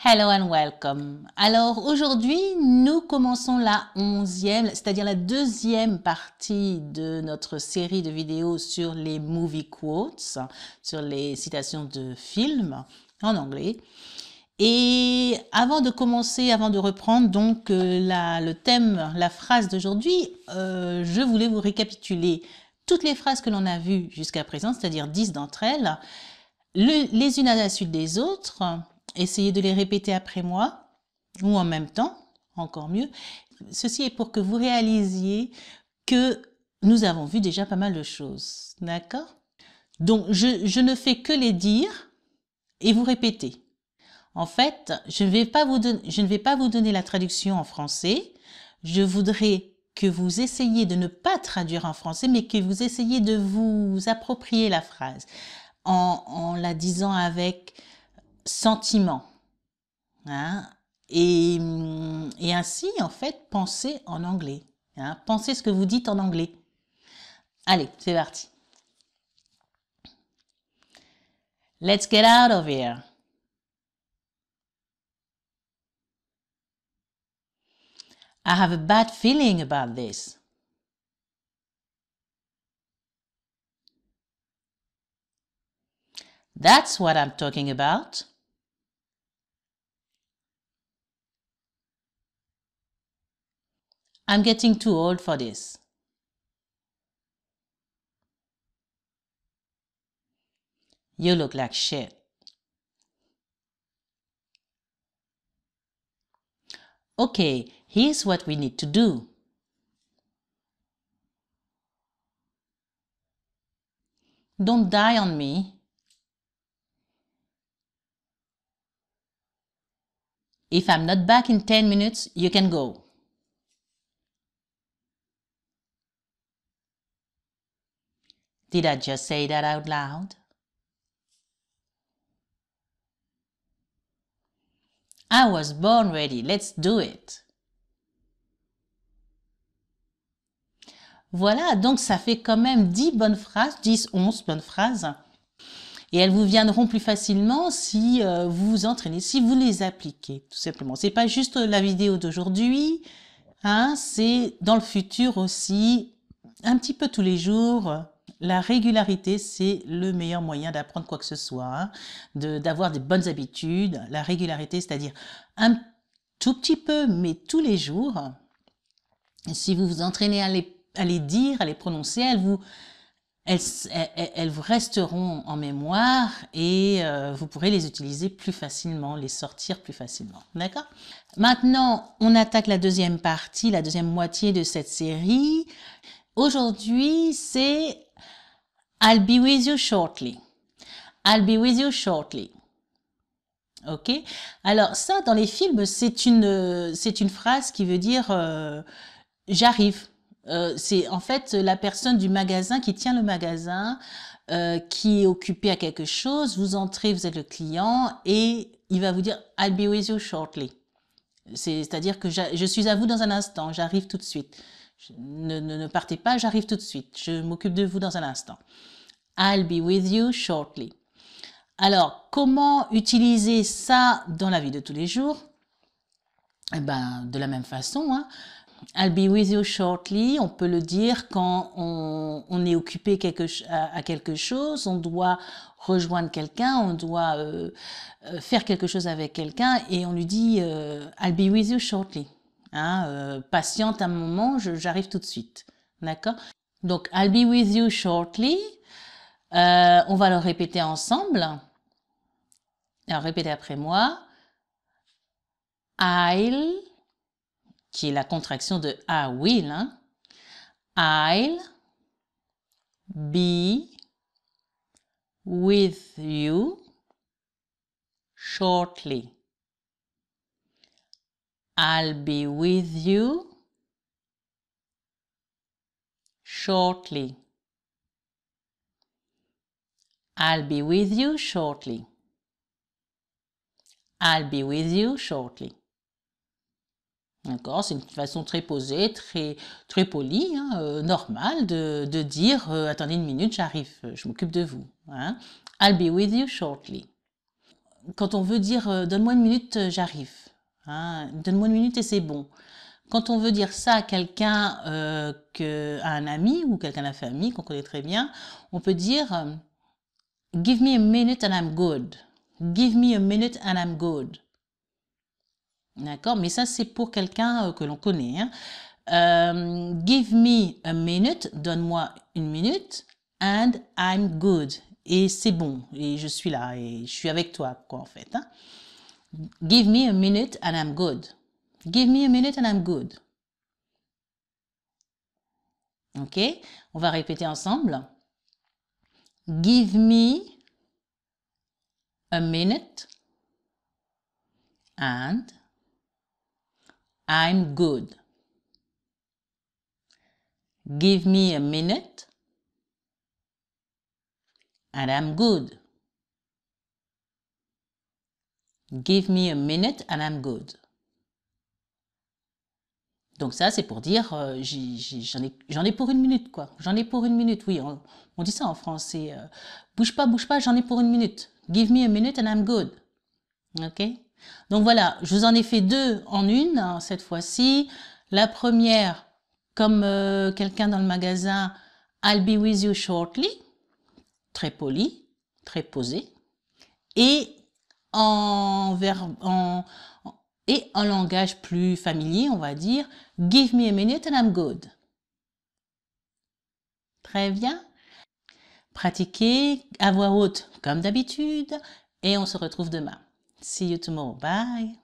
Hello and welcome. Alors aujourd'hui, nous commençons la 11e, c'est-à-dire la deuxième partie de notre série de vidéos sur les movie quotes, sur les citations de films en anglais. Et avant de commencer, avant de reprendre donc le thème, la phrase d'aujourd'hui, je voulais vous récapituler toutes les phrases que l'on a vues jusqu'à présent, c'est-à-dire 10 d'entre elles, les unes à la suite des autres. Essayez de les répéter après moi ou en même temps, encore mieux. Ceci est pour que vous réalisiez que nous avons vu déjà pas mal de choses. D'accord? Donc, je ne fais que les dire et vous répéter. En fait, je ne vais pas vous donner la traduction en français. Je voudrais que vous essayiez de ne pas traduire en français, mais que vous essayiez de vous approprier la phrase en la disant avec sentiment. Hein? Et ainsi, en fait, pensez en anglais. Hein? Pensez ce que vous dites en anglais. Allez, c'est parti. Let's get out of here. I have a bad feeling about this. That's what I'm talking about. I'm getting too old for this. You look like shit. Okay, here's what we need to do. Don't die on me. If I'm not back in 10 minutes, you can go. Did I just say that out loud? I was born ready. Let's do it. Voilà, donc ça fait quand même 10 bonnes phrases, 10, 11 bonnes phrases. Et elles vous viendront plus facilement si vous vous entraînez, si vous les appliquez, tout simplement. C'est pas juste la vidéo d'aujourd'hui, hein, c'est dans le futur aussi, un petit peu tous les jours. La régularité, c'est le meilleur moyen d'apprendre quoi que ce soit, hein, d'avoir des bonnes habitudes. La régularité, c'est-à-dire un tout petit peu, mais tous les jours. Si vous vous entraînez à les dire, à les prononcer, elles vous resteront en mémoire et vous pourrez les utiliser plus facilement, les sortir plus facilement. D'accord? Maintenant, on attaque la deuxième partie, la deuxième moitié de cette série. Aujourd'hui, c'est I'll be with you shortly. I'll be with you shortly. Ok? Alors ça, dans les films, c'est une phrase qui veut dire j'arrive. C'est en fait la personne du magasin qui tient le magasin, qui est occupée à quelque chose. Vous entrez, vous êtes le client et il va vous dire I'll be with you shortly. C'est-à-dire que je suis à vous dans un instant, j'arrive tout de suite. Ne partez pas, j'arrive tout de suite. Je m'occupe de vous dans un instant. I'll be with you shortly. Alors, comment utiliser ça dans la vie de tous les jours? Eh ben, de la même façon, hein. I'll be with you shortly, on peut le dire quand on est occupé à quelque chose, on doit rejoindre quelqu'un, on doit faire quelque chose avec quelqu'un et on lui dit I'll be with you shortly. Hein, patiente un moment, j'arrive tout de suite. D'accord? Donc, I'll be with you shortly. On va le répéter ensemble. Alors, répétez après moi. I'll, qui est la contraction de I will, hein. I'll be with you shortly. I'll be with you shortly. I'll be with you shortly. I'll be with you shortly. D'accord, c'est une façon très posée, très polie, hein, normale de dire attendez une minute, j'arrive, je m'occupe de vous. Hein. I'll be with you shortly. quand on veut dire donne-moi une minute, j'arrive. Hein, donne-moi une minute et c'est bon. Quand on veut dire ça à quelqu'un, à un ami ou quelqu'un de la famille qu'on connaît très bien, on peut dire give me a minute and I'm good. Give me a minute and I'm good. D'accord? Mais ça, c'est pour quelqu'un que l'on connaît. Hein. Give me a minute, donne-moi une minute, and I'm good. Et c'est bon, et je suis là, et je suis avec toi, quoi, en fait. Hein. Give me a minute and I'm good. Give me a minute and I'm good. Ok? On va répéter ensemble. Give me a minute and I'm good. Give me a minute and I'm good. Give me a minute and I'm good. Donc ça, c'est pour dire, j'en ai pour une minute, quoi. J'en ai pour une minute, oui. On dit ça en français. Bouge pas, j'en ai pour une minute. Give me a minute and I'm good. Ok? Donc voilà, je vous en ai fait deux en une, hein, cette fois-ci. La première, comme quelqu'un dans le magasin, I'll be with you shortly. Très poli, très posé. Et en langage plus familier, on va dire give me a minute and I'm good. Très bien. Pratiquez à voix haute comme d'habitude et on se retrouve demain. See you tomorrow. Bye.